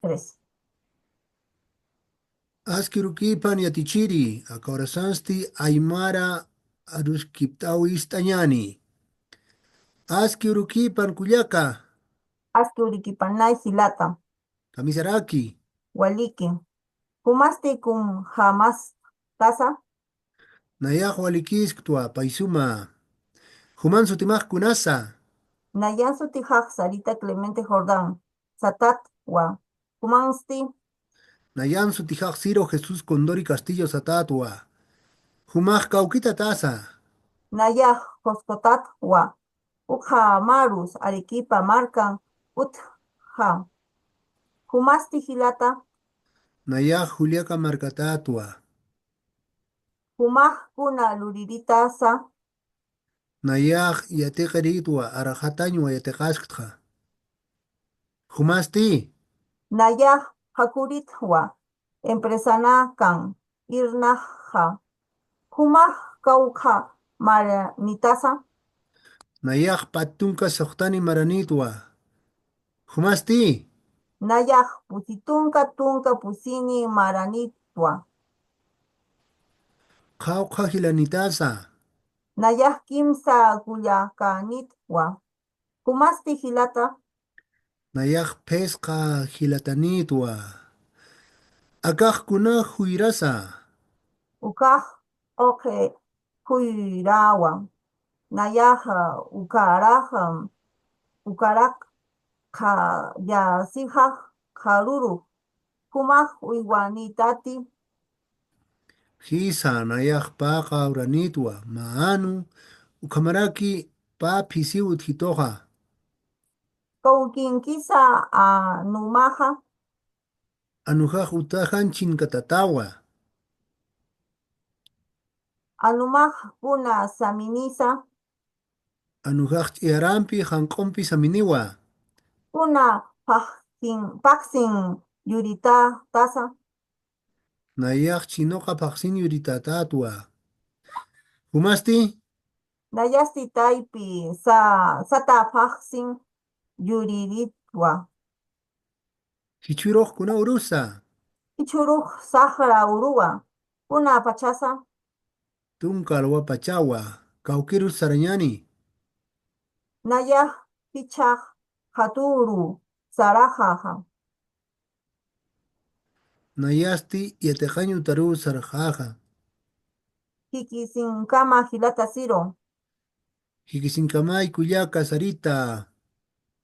Tres. Askirukipan yatichiri, akaurasansti aymara aruskiptawi istañani. Askirukipan kullaka, Aski urikipanay silata. kamisaraki, Waliki. Humasti kun hamas tasa. nayaq walikisktua paisuma. Human sutimaq kunasa, Nayansu tijak Sarita Clemente Jordán. Satat wa. Humansti nayan sutijaq Ciro Jesús Condori Castillo Satatwa. Humaq kaukita tasa, nayaj Joskotat wa. Ukha marus Arequipa marcan. Utja. Humasti hilata. nayaq Juliaca Marcatatwa. Humaj kuna luririta. Nayaq yateqaritwa arajatañwa yateqasqa. Humasti, Nayaj hakurit wa. Empresana kan. Irnaja. Humaj kauka maranitasa. nayaq patunka soqtani maranitwa. Humasti, Nayaj pusitunka tunka pusini maranitwa. qawqa hilanitasa. Nayaj kimsa kuyakanitwa. Humasti hilata. Nayaq pesqa hilatanitwa. Akaqkuna huyrasa. Ukaj oke huirawan. Nayaj ukarak yasijaj haruru. Humaj uywanitati. Hisa nayaq paqa uranitwa. Maanu ukamaraki pa phisiwit hitoqa. Kaukinkisa anumaja. Anujaq utahanchin katatawa. Anumaj kuna saminisa. Anujaq ch'iyarampi hanq'umpi saminiwa. Kuna paksin yurita tasa. Nayaq chinoqa paqsin yuritatatwa. Humasti, Nayasti taypi sata paksin yuriritwa. hichwiruqkuna urusa. Ichuruk sahra urua. Kuna pachasa. Tunkal wapachawa. Kawkiru sarañani. Nayah hichaj haturu sarajaja. Nayasti yateqañu taru sarqaqa. Hikisinkama hilata siro. Hikisinkamay kullaka sarita.